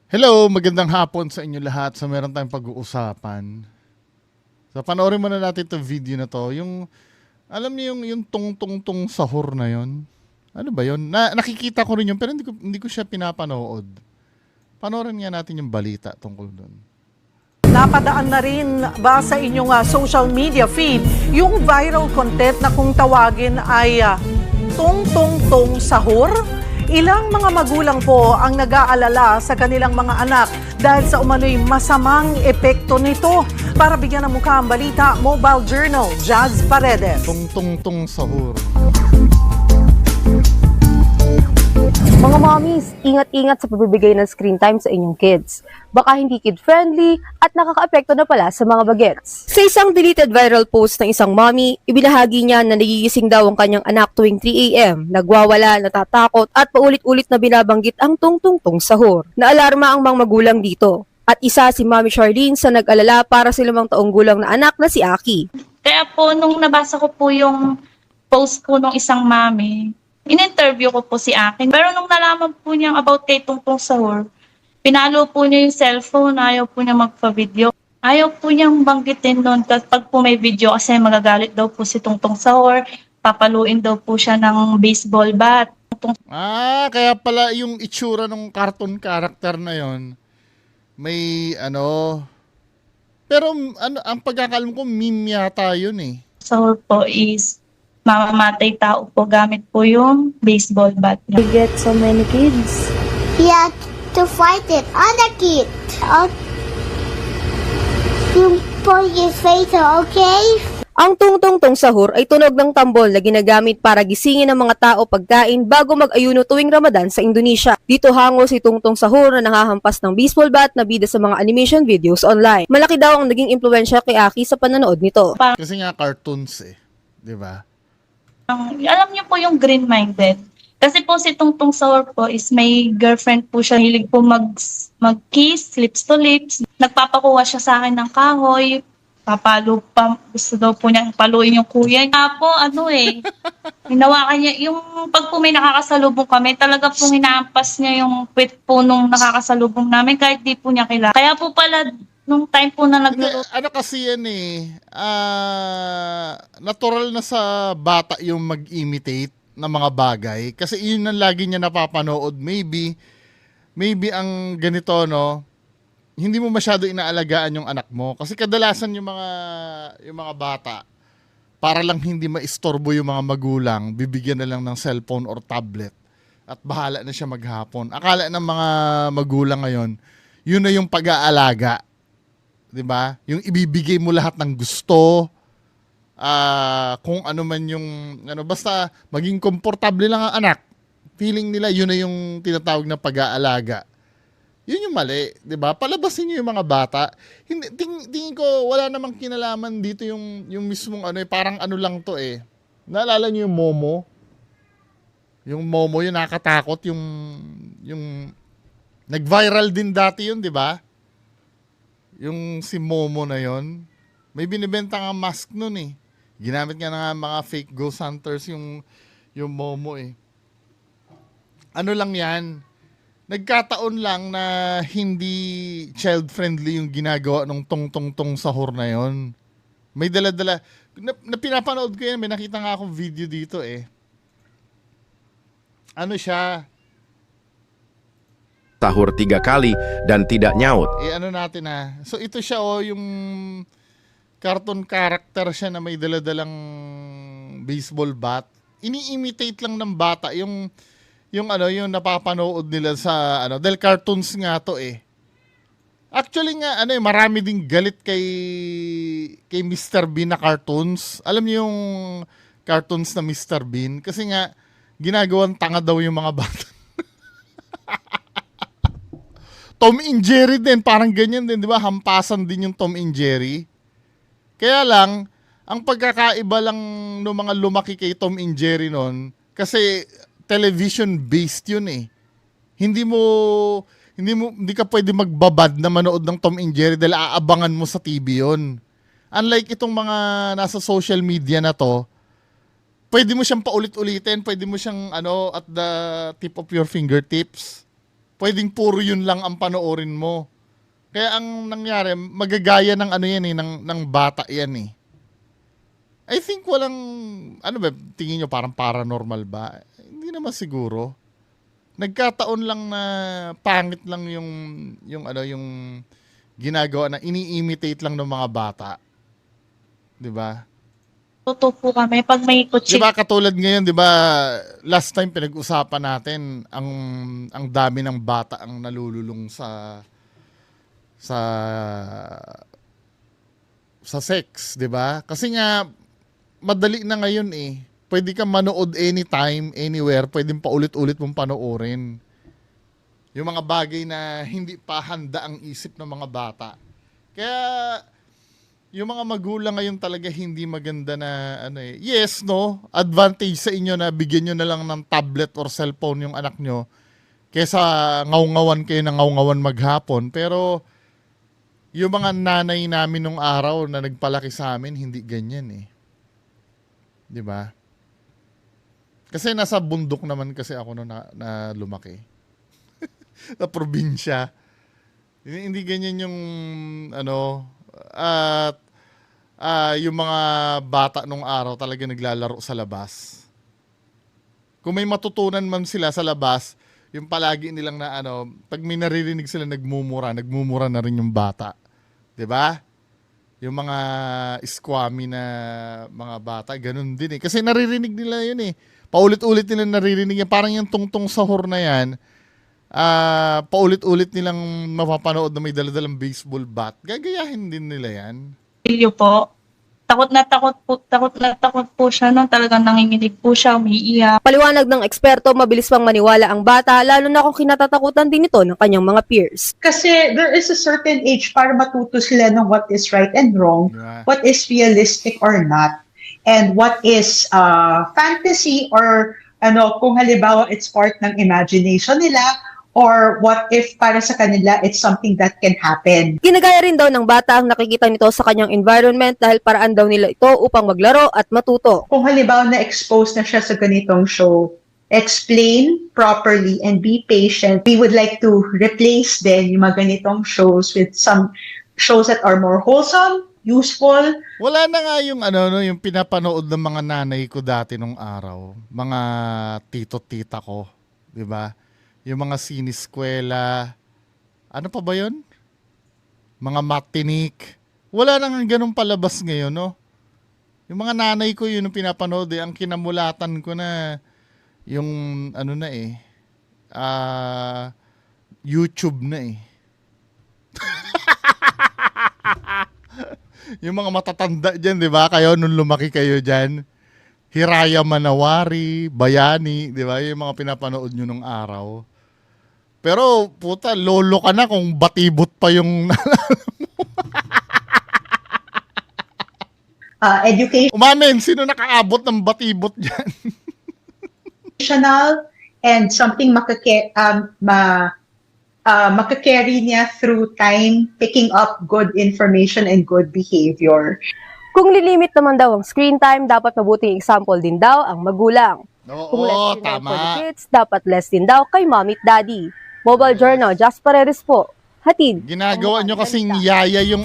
Hello, magandang hapon sa inyo lahat. So meron tayong pag-uusapan. So panoorin muna natin 'tong video na 'to. Yung alam niyo yung tong sahur na 'yon. Ano ba 'yon? Nakikita ko rin 'yon pero hindi ko siya pinapanood. Panoorin nga natin yung balita tungkol doon. Napadaan na rin ba sa inyong social media feed yung viral content na kung tawagin ay tong sahur? Ilang mga magulang po ang nag-aalala sa kanilang mga anak dahil sa umano'y masamang epekto nito. Para bigyan ng mukha ang balita, Mobile Journal, Jazz Paredes. Tong sahur. Mga mommies, ingat-ingat sa pagbibigay ng screen time sa inyong kids. Baka hindi kid-friendly at nakaka-apekto na pala sa mga bagets. Sa isang deleted viral post ng isang mommy, ibinahagi niya na nagigising daw ang kanyang anak tuwing 3 a.m., nagwawala, natatakot at paulit-ulit na binabanggit ang tong sahur. Naalarma ang mga magulang dito. At isa si Mami Charlene sa nag-alala para sa 5 taong gulang na anak na si Aki. Kaya po, nung nabasa ko po yung post po nung isang mami, in-interview ko po si Akin. Pero nung nalaman po niya about kay Tungtong Sahur, pinalo po niya yung cellphone, ayaw po niya magpa-video. Ayaw po niyang banggitin nun kapag po may video kasi magagalit daw po si Tungtong Sahur, papaluin daw po siya ng baseball bat. Kaya pala yung itsura ng cartoon character na 'yon. May pero ang pagkakalam ko meme yata 'yun eh. Sahur po is mamamatay tao po gamit po yung baseball bat niya. You get so many kids. He had to fight it. Other kid. You put his face, okay? Ang tong sahur ay tunog ng tambol na ginagamit para gisingin ng mga tao pagkain bago mag-ayuno tuwing Ramadan sa Indonesia. Dito hango si tong sahur na nanghahampas ng baseball bat na bida sa mga animation videos online. Malaki daw ang naging impluwensya kay Aki sa panonood nito. Kasi nga cartoons eh, 'di ba? Alam niyo po yung green-minded. Kasi po si Tungtong Sahur po is may girlfriend po siya. Hilig po mag-kiss, lips to lips. Nagpapakuha siya sa akin ng kahoy. Gusto daw po niyang paluin yung kuya niya po, hinawakan niya, yung pag po may nakakasalubong kami, talaga pong hinaampas niya yung puwet po nung nakakasalubong namin kahit di po niya kilala. Kaya po pala, nung time po na nagluluto. Ano kasi yan eh, natural na sa bata yung mag-imitate ng mga bagay. Kasi yun ang lagi niya napapanood. Maybe ang ganito, no, hindi mo masyado inaalagaan yung anak mo. Kasi kadalasan yung mga bata, para lang hindi maistorbo yung mga magulang, bibigyan na lang ng cellphone or tablet at bahala na siya maghapon. Akala ng mga magulang ngayon, yun na yung pag-aalaga. 'Di ba? Yung ibibigay mo lahat ng gusto, kung ano man yung basta maging komportable lang ang anak. Feeling nila yun na yung tinatawag na pag-aalaga. Yun yung mali, 'di ba? Palabasin niyo yung mga bata. Hindi tingin ko wala namang kinalaman dito yung mismong parang lang to eh. Naalala niyo yung Momo? Yung Momo yung nakatakot yung nag-viral din dati yun, 'di ba? Yung si Momo na yon, may binibenta nga mask nun eh. Ginamit nga ng mga fake ghost hunters yung Momo eh. Ano lang yan, nagkataon lang na hindi child-friendly yung ginagawa ng tong sahur na yon. May dala-dala, na pinapanood ko yan, may nakita nga akong video dito eh. Ano siya, sahur 3 kali dan tidak nyaut. ano natin so ito siya yung cartoon character siya na may daladalang baseball bat. Ini-imitate lang ng bata yung napapanood nila sa dahil cartoons nga to eh. Actually nga marami ding galit kay Mr. Bean na cartoons. Alam niyo yung cartoons na Mr. Bean kasi nga ginagawang tanga daw yung mga bata. Tom and Jerry din, parang ganyan din, di ba? Hampasan din yung Tom and Jerry. Kaya lang, ang pagkakaiba lang ng mga lumaki kay Tom and Jerry noon, kasi television-based yun eh. Hindi ka pwede magbabad na manood ng Tom and Jerry dahil aabangan mo sa TV yun. Unlike itong mga nasa social media na to, pwede mo siyang paulit-ulitin, pwede mo siyang at the tip of your fingertips. pwedeng puro yun lang ang panoorin mo. Kaya ang nangyari, magagaya ng ano yan eh, ng bata yan eh. I think walang, ano ba, tingin nyo parang paranormal ba? Hindi naman siguro. Nagkataon lang na pangit lang yung ginagawa na ini-imitate lang ng mga bata. 'Di ba? Totoo po kami pag may 'Di kutsi. ba katulad ngayon, 'di ba? Last time pinag-usapan natin ang dami ng bata ang nalululong sa sex, 'di ba? Kasi nga madali na ngayon eh. Pwede kang manood anytime, anywhere, pwedeng paulit-ulit mong panoorin. Yung mga bagay na hindi pa handa ang isip ng mga bata. Kaya yung mga magulang ngayon talaga hindi maganda na ano eh. Yes, no, advantage sa inyo na bigyan nyo na lang ng tablet or cellphone yung anak nyo kesa ngaw-ngawan kayo ng ngaw-ngawan maghapon. Pero yung mga nanay namin nung araw na nagpalaki sa amin, hindi ganyan eh. 'Di ba? Kasi nasa bundok naman kasi ako na lumaki. Sa probinsya. Hindi ganyan yung ano at yung mga bata nung araw talaga naglalaro sa labas. Kung may matutunan man sila sa labas, yung palagi nilang na ano, pag may naririnig sila nagmumura na rin yung bata. 'Di ba? Yung mga squammy na mga bata, ganun din eh. Kasi naririnig nila yun eh. Paulit-ulit nila naririnig yan. Parang yung tungtong sahur na yan, paulit-ulit nilang mapapanood na may daladalang baseball bat. Gagayahin din nila yan. Pilyo po. Takot na takot po siya nung talagang nanginginig po siya, umiiyak. Paliwanag ng eksperto, mabilis pang maniwala ang bata, lalo na kung kinatatakutan din ito ng kanyang mga peers. Kasi there is a certain age para matuto sila ng what is right and wrong, Diba? what is realistic or not, and what is fantasy or kung halimbawa it's part ng imagination nila, or what if para sa kanila it's something that can happen. Ginagaya rin daw ng bata ang nakikita nito sa kanyang environment dahil paraan daw nila ito upang maglaro at matuto. Kung halimbawa na-expose na siya sa ganitong show, explain properly and be patient. We would like to replace then yung mga ganitong shows with some shows that are more wholesome, useful. Wala na nga yung yung pinapanood ng mga nanay ko dati nung araw. Mga tito-tita ko, 'di ba? Yung mga siniskwela. Ano pa ba 'yon? Mga matinik. Wala na nga ganun palabas ngayon, no? Yung mga nanay ko yun yung pinapanood eh. Ang kinamulatan ko na yung YouTube na eh. Yung mga matatanda dyan, di ba? Kayo, nung lumaki kayo dyan, Hiraya Manawari, Bayani, di ba? Yung mga pinapanood nyo nung araw. Pero, puta, lolo ka na kung batibot pa yung Education. Umamin, sino nakaabot ng batibot dyan? And something makakarry niya through time, picking up good information and good behavior. Kung lilimit naman daw ang screen time, dapat mabuting example din daw ang magulang. Kung less Oo, screen time for the tama. kids, dapat less din daw kay mommy at daddy. Mobile Journal, Just Paredes po. Hatid. Ginagawa nyo kasing yaya yung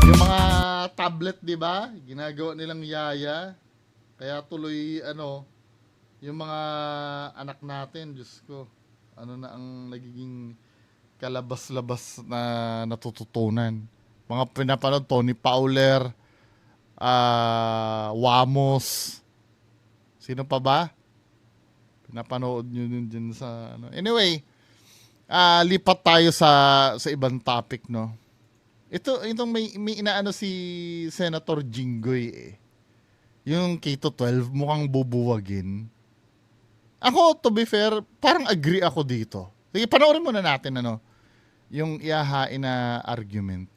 yung mga tablet, di ba? Ginagawa nilang yaya. Kaya tuloy, yung mga anak natin, Diyos ko, na ang nagiging kalabas-labas na natututunan. Mga pinapanood, Tony Fowler, Wamos, sino pa ba? Pinapanood nyo dun sa, Anyway, lipat tayo sa ibang topic, no? Itong may inaano si Senator Jinggoy eh. Yung K-12 mukhang bubuwagin. Ako, to be fair, parang agree ako dito. Sige, panoorin muna natin yung ihahain na argument.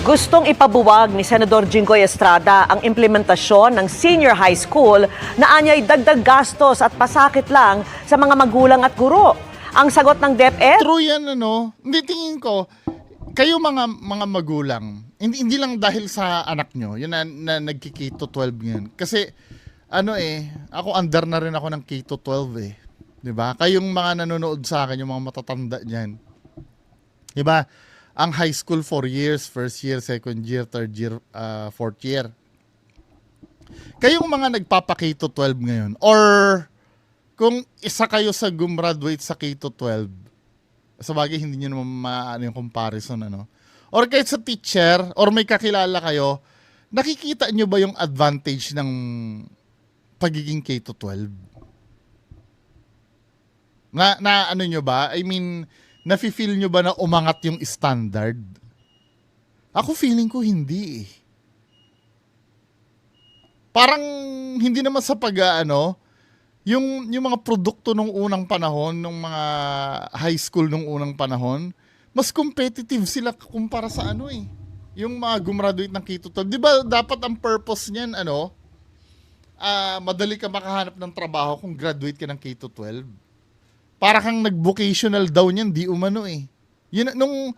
Gustong ipabuwag ni Senador Jinggoy Estrada ang implementasyon ng senior high school na anyay dagdag gastos at pasakit lang sa mga magulang at guro. Ang sagot ng DepEd, True yan, Hindi, tingin ko, kayo mga magulang, hindi lang dahil sa anak nyo, yun na nagkiki-12 ngayon. Kasi, ako under na rin ako ng K-12 eh. 'Di ba? Kayong mga nanonood sa akin, yung mga matatanda diyan. 'Di ba? Ang high school 4 years, first year, second year, third year, fourth year. Kayong mga nagpapa K-12 ngayon, or kung isa kayo sa gumraduate sa K-12, sa bagay hindi niyo naman maano yung comparison, ano? Or kahit sa teacher, or may kakilala kayo, nakikita niyo ba yung advantage ng pagiging K-12? Na ano nyo ba? I mean, nafe-feel nyo ba na umangat yung standard? Ako feeling ko hindi eh. Parang hindi naman sa yung mga produkto nung unang panahon, nung mga high school nung unang panahon, mas competitive sila kumpara sa yung mga gumraduate ng K-12. Di ba dapat ang purpose niyan, madali ka makahanap ng trabaho kung graduate ka ng K-12? Para kang nag-vocational daw niyan, di umano eh. Yun, nung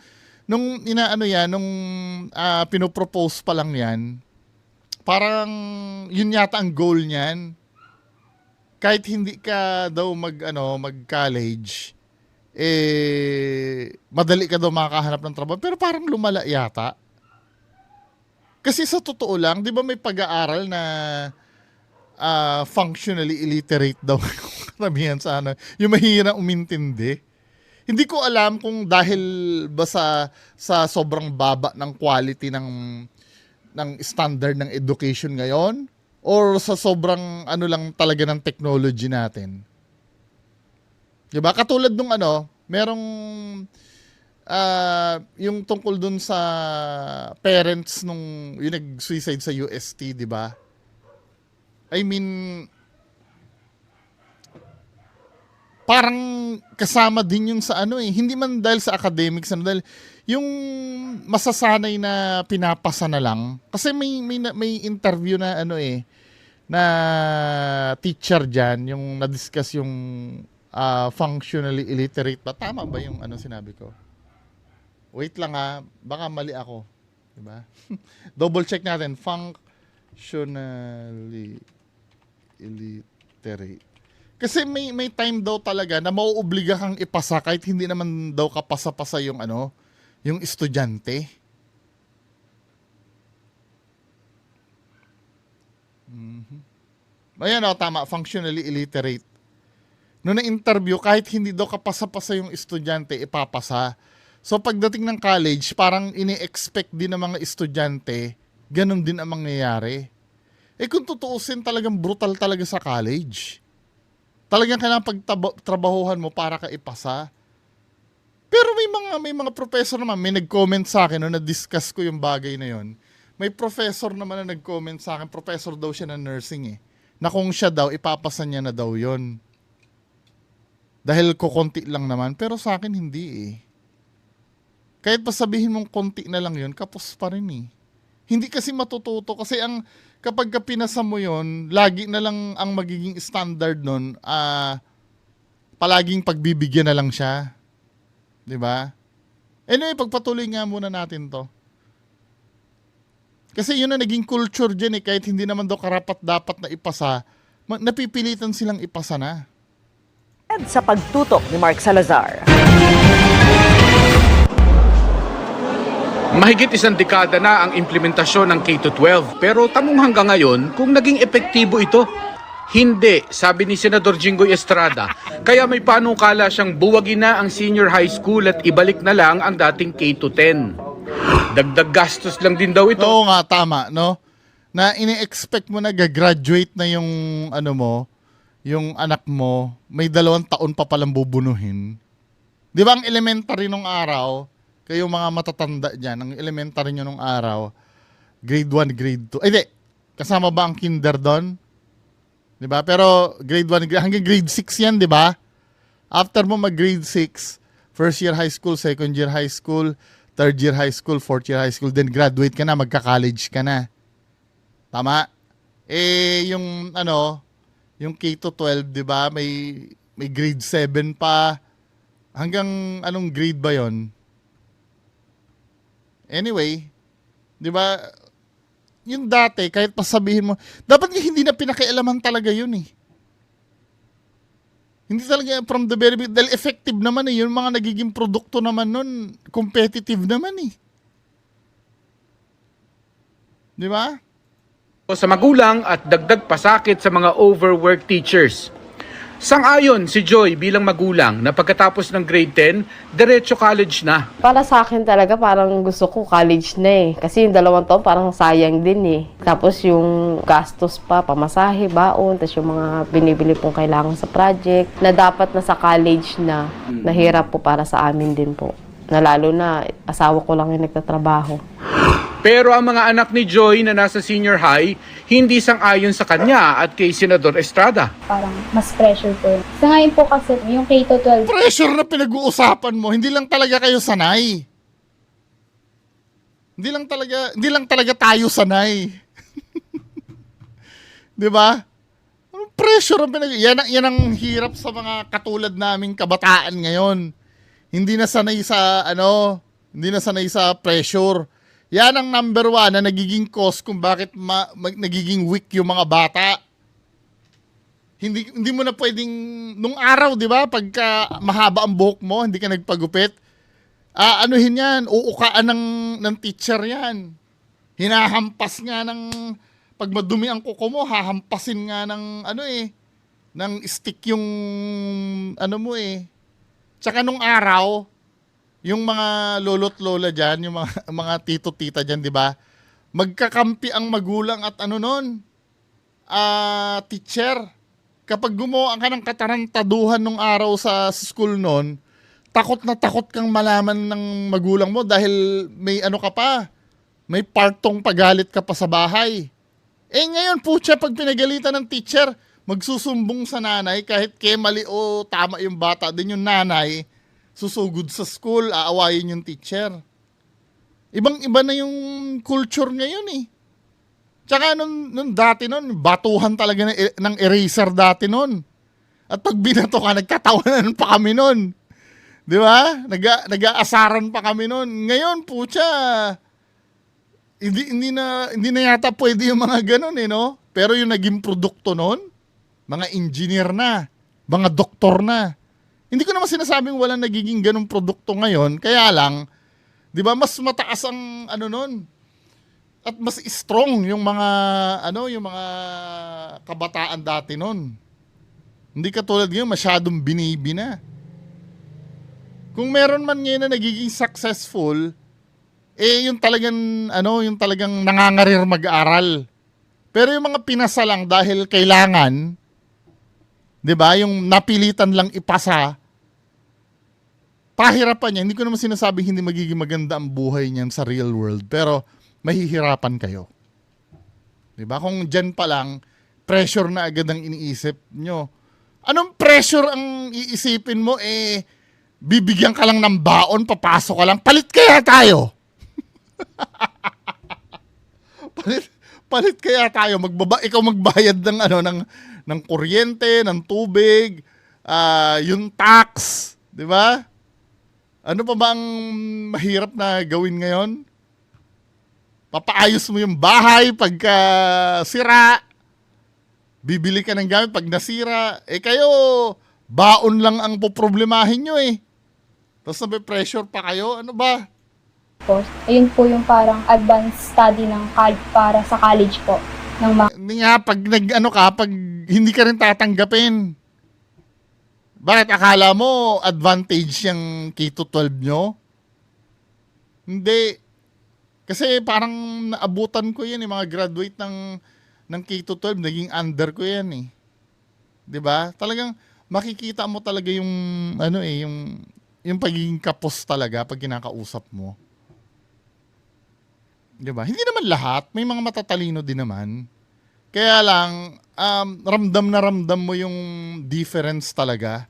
pinopropose pa lang yan, parang yun yata ang goal niyan. Kahit hindi ka daw mag-college, madali ka daw makakahanap ng trabaho. Pero parang lumala yata. Kasi sa totoo lang, di ba may pag-aaral na functionally illiterate daw karamihan sa yung mahirap umintindi. Hindi ko alam kung dahil ba sa sobrang baba ng quality ng standard ng education ngayon, or sa sobrang lang talaga ng technology natin. Diba? Katulad nung merong yung tungkol dun sa parents nung yung nag-suicide sa UST, diba? I mean, parang kasama din yung sa hindi man dahil sa academics, dahil yung masasanay na pinapasa na lang. Kasi may interview na na teacher diyan, yung na-discuss yung functionally illiterate ba? Tama ba yung sinabi ko? Wait lang baka mali ako, di ba? Double check natin, functionally illiterate. Kasi may time daw talaga na mauobliga kang ipasa kahit hindi naman daw kapasa-pasa yung yung estudyante. Ayan tama, functionally illiterate. Noong na-interview, kahit hindi daw kapasa-pasa yung estudyante, ipapasa. So pagdating ng college, parang ini-expect din ng mga estudyante, ganun din ang mangyayari. Kung tutuusin, talagang brutal talaga sa college. Talagang kailangan pagtrabahuhan mo para ka ipasa. Pero may mga professor naman, may nag-comment sa akin na-discuss ko yung bagay na yon. May professor naman na nag-comment sa akin, professor daw siya ng nursing na kung siya daw, ipapasa niya na daw yon. Dahil kukonti lang naman, pero sa akin hindi Kahit pa sabihin mong konti na lang yon, kapos pa rin Hindi kasi matututo kasi kapag ka pinasa mo yon, lagi na lang ang magiging standard nun, palaging pagbibigyan na lang siya. 'Di ba? Anyway, pagpatuloy nga muna natin 'to. Kasi yun na naging culture dyan kahit hindi naman daw karapat-dapat na ipasa, napipilitan silang ipasa na. Sa pagtutok ni Mark Salazar. Mahigit isang dekada na ang implementasyon ng K-12 pero tanong hanggang ngayon kung naging epektibo ito. Hindi, sabi ni Senador Jinggoy Estrada. Kaya may panukala siyang buwagin na ang senior high school at ibalik na lang ang dating K-10. Dagdag gastos lang din daw ito. Oo nga, tama, no? Na ini-expect mo na gagraduate na yung yung anak mo, may 2 taon pa palang bubunuhin. Di ba ang elementary nung araw, kayo mga matatanda dyan, ang elementary nyo nung araw, grade 1, grade 2. Di, kasama ba ang kinder doon? Di ba? Pero grade 1, hanggang grade 6 yan, di ba? After mo mag-grade 6, first year high school, second year high school, third year high school, fourth year high school, then graduate ka na, magka-college ka na. Tama? Yung K-12, di ba? May grade 7 pa. Hanggang anong grade ba yon? Anyway, di ba? yung dati, kahit pasabihin mo, dapat nga hindi na pinakialaman talaga yun eh. Hindi talaga from the very beginning, dahil effective naman eh, yung mga nagiging produkto naman nun, competitive naman eh. Di ba? Sa magulang at dagdag pasakit sa mga overworked teachers. Sang-ayon si Joy bilang magulang na pagkatapos ng grade 10, diretso college na. Para sa akin talaga parang gusto ko college na eh. Kasi yung 2 taon parang sayang din eh. Tapos yung gastos pa, pamasahe, baon, tapos yung mga binibili pong kailangan sa project na dapat na sa college na, nahirap po para sa amin din po. Na lalo na asawa ko lang yung nagtatrabaho. Pero ang mga anak ni Joy na nasa senior high, hindi sang-ayon sa kanya at kay Senador Estrada. Parang mas pressure po. Sa ngayon po kasi, yung K-12, Pressure na pinag-uusapan mo, hindi lang talaga kayo sanay. Hindi lang talaga tayo sanay. 'Di ba? Anong pressure ang yan ang hirap sa mga katulad naming kabataan ngayon. Hindi na sanay sa pressure. Yan ang number 1 na nagiging cause kung bakit nagiging weak yung mga bata. Hindi mo na pwedeng, nung araw, di ba, pagka mahaba ang buhok mo, hindi ka nagpagupit, anuhin yan, uukaan ng teacher yan. Hinahampas nga ng, pag madumi ang kuko mo, hahampasin nga ng, ng stick yung, Tsaka nung araw, yung mga lolo't lola dyan, yung mga tito-tita dyan, di ba? Magkakampi ang magulang at teacher. Kapag gumawa ka ng katarantaduhan nung araw sa school nun, takot na takot kang malaman ng magulang mo dahil may may partong pagalit ka pa sa bahay. Ngayon po siya, pag pinagalitan ng teacher, magsusumbong sa nanay kahit mali o tama yung bata, din yung nanay, susugod sa school, aawayin yung teacher. Ibang-iba na yung culture ngayon eh. Tsaka nung dati nun, batuhan talaga ng eraser dati nun. At pag binato ka, nagkatawanan pa kami nun. Di ba? Nag-aasaran pa kami nun. Ngayon, pucha, hindi na yata pwede yung mga ganun eh, no? Pero yung naging produkto nun, mga engineer na, mga doktor na. Hindi ko naman sinasabing walang nagiging ganung produkto ngayon, kaya lang, 'di ba, mas mataas ang nun. At mas strong yung mga yung mga kabataan dati noon. Hindi katulad ngayon masyadong binibi na. Kung meron man ngayon na nagiging successful, yung talagang nangangarir mag-aral. Pero yung mga pinasa lang dahil kailangan, 'di ba, yung napilitan lang ipasa, pahirapan niya. Hindi ko naman sinasabing hindi magiging maganda ang buhay niyan sa real world, pero mahihirapan kayo. 'Di ba? Kung diyan pa lang, pressure na agad ang iniisip nyo. Anong pressure ang iisipin mo? Bibigyan ka lang ng baon, papasok ka lang, palit kaya tayo. palit kaya tayo. Ikaw magbayad ng ng kuryente, ng tubig, yung tax, 'di ba? Ano pa ba ang mahirap na gawin ngayon? Papaayos mo yung bahay pagka sira. Bibili ka ng gamit pag nasira. Kayo, baon lang ang poproblemahin nyo eh. Tapos nabe-pressure pa kayo. Ano ba? ayun po yung parang advanced study ng para sa college po. Hindi nga, pag pag hindi ka rin tatanggapin. Bakit akala mo advantage yung K-12 nyo? Hindi. Kasi parang naabutan ko yan, mga graduate ng K-12, naging under ko yan eh. 'Di ba? Talagang makikita mo talaga yung yung pagiging kapos talaga pag kinakausap mo. 'Di ba? Hindi naman lahat, may mga matatalino din naman. Kaya lang ramdam mo yung difference talaga.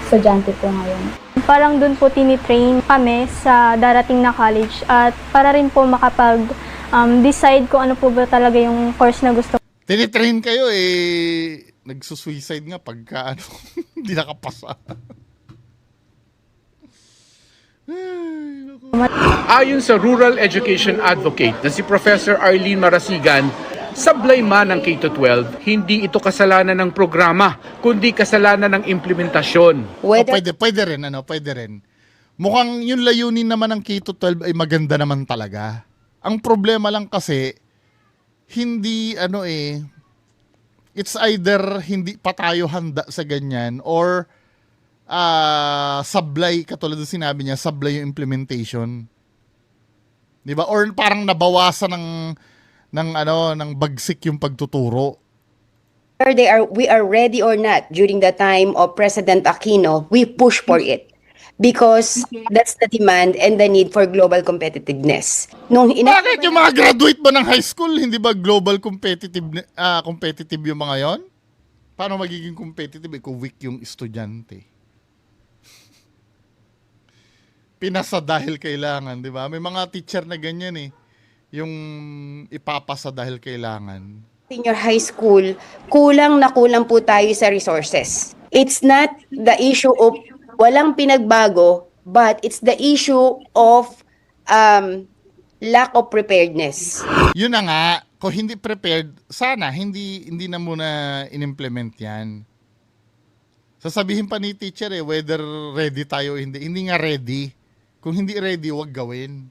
Estudyante po ngayon. Parang dun po tinitrain kami sa darating na college at para rin po makapag-decide kung ano po ba talaga yung course na gusto. Tinitrain kayo nagsusuicide nga pagka hindi nakapasa. Ayon sa rural education advocate na si Professor Arlene Marasigan, sablay man ng K-12, hindi ito kasalanan ng programa, kundi kasalanan ng implementasyon. Pwede rin, pwede rin. Mukhang yung layunin naman ng K-12 ay maganda naman talaga. Ang problema lang kasi, hindi it's either hindi pa tayo handa sa ganyan or sablay, katulad ng sinabi niya, sablay yung implementation. 'Di ba? Or parang nabawasan ng bagsik yung pagtuturo. Whether we are ready or not during the time of President Aquino, we push for it. Because that's the demand and the need for global competitiveness. Bakit yung mga graduate ba ng high school, hindi ba global competitive yung mga yon? Paano magiging competitive kung weak yung estudyante? Pinasa dahil kailangan, di ba? May mga teacher na ganyan yung ipapasa dahil kailangan. Senior high school, kulang na kulang po tayo sa resources. It's not the issue of walang pinagbago, but it's the issue of lack of preparedness. Yun na nga, kung hindi prepared, sana hindi na muna in-implement yan. Sasabihin pa ni teacher whether ready tayo o hindi. Hindi nga ready. Kung hindi ready, wag gawin.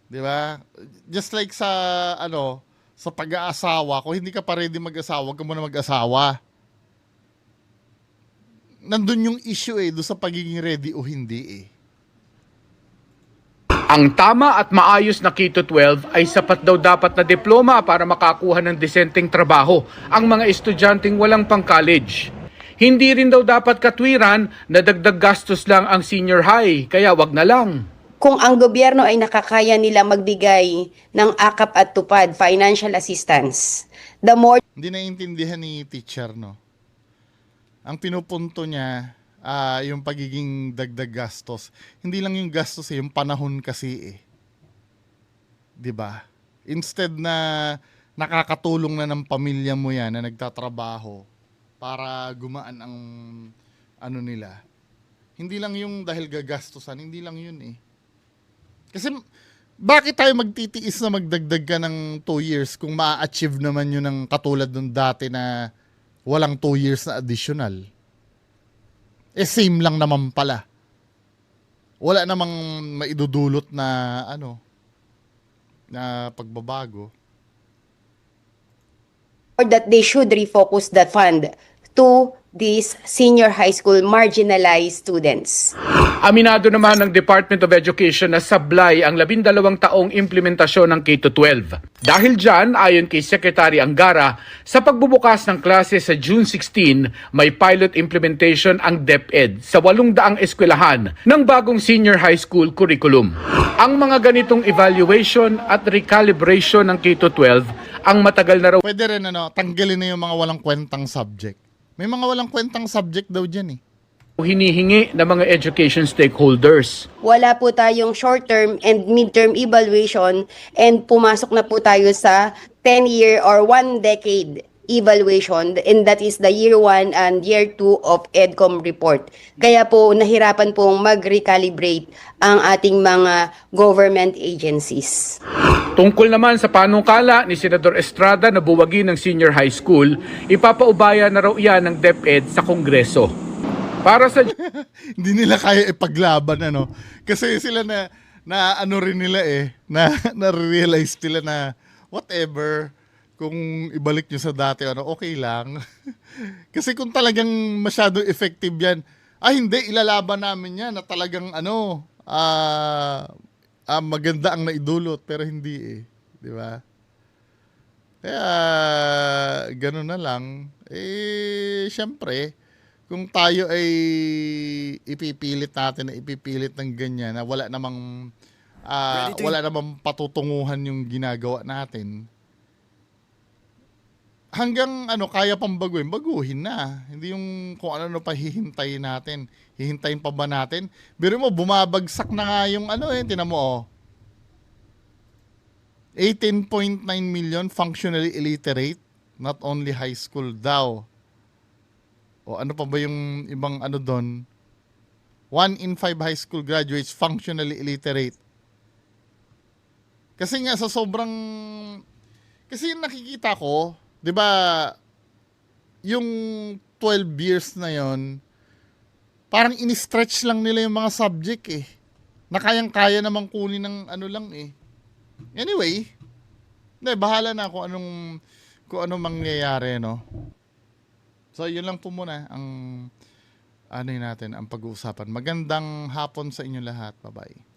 Di ba? Just like sa sa pag-aasawa, kung hindi ka pa ready mag-asawa, wag ka muna mag-asawa. Nandun yung issue doon sa pagiging ready o hindi Ang tama at maayos na K-12 ay sapat daw dapat na diploma para makakuha ng disenteng trabaho ang mga estudyanteng walang pang-college. Hindi rin daw dapat katwiran na dagdag gastos lang ang senior high, kaya wag na lang. Kung ang gobyerno ay nakakaya nila magbigay ng akap at tupad, financial assistance, the more... Hindi naiintindihan ni teacher, no? Ang pinupunto niya, yung pagiging dagdag gastos. Hindi lang yung gastos yung panahon kasi 'Di ba? Instead na nakakatulong na ng pamilya mo yan na nagtatrabaho para gumaan ang nila. Hindi lang yung dahil gagastusan, hindi lang yun Kasi bakit tayo magtitiis na magdagdag ka ng 2 years kung ma-achieve naman yun ng katulad nung dati na walang 2 years na additional? Same lang naman pala. Wala namang maidudulot na na pagbabago. or that they should refocus that fund to these senior high school marginalized students. Aminado naman ng Department of Education na sablay ang 12 taong implementasyon ng K-12. Dahil dyan, ayon kay Secretary Angara, sa pagbubukas ng klase sa June 16, may pilot implementation ang DepEd sa 800 eskwelahan ng bagong senior high school curriculum. Ang mga ganitong evaluation at recalibration ng K-12 ang matagal na raw. Pwede rin tanggalin na yung mga walang kwentang subject. May mga walang kwentang subject daw dyan hinihingi ng mga education stakeholders. Wala po tayong short-term and mid-term evaluation and pumasok na po tayo sa 10-year or 1 decade evaluation, and that is the year 1 and year 2 of EDCOM report. Kaya po nahirapan pong mag-recalibrate ang ating mga government agencies. Tungkol naman sa panukala ni Senador Estrada na buwagin ng senior high school, ipapaubaya na raw iyan ng DepEd sa Kongreso. Para sa hindi nila kaya ipaglaban kasi sila na rin nila na-realize nila na whatever, kung ibalik nyo sa dati okay lang. Kasi kung talagang masyado effective yan, hindi, ilalaban namin yan na talagang maganda ang naidulot pero hindi di ba? Kaya gano'n na lang. Syempre, kung tayo ay ipipilit ng ganyan na wala namang patutunguhan yung ginagawa natin, hanggang kaya pang baguhin na. Hindi yung kung ano pa hihintayin natin. Hihintayin pa ba natin? Biro mo, bumabagsak na nga yung tinan mo 18.9 million functionally illiterate, not only high school daw. O ano pa ba yung ibang doon? 1 in 5 high school graduates functionally illiterate. Kasi nga sa sobrang... Kasi yung nakikita ko, di ba, yung 12 years na yon, parang in-stretch lang nila yung mga subject eh. Na kayang-kaya namang kunin ng ano lang eh. Anyway, bahala na kung anong mangyayari, no? So, yun lang po muna ang natin, ang pag-uusapan. Magandang hapon sa inyo lahat. Bye-bye.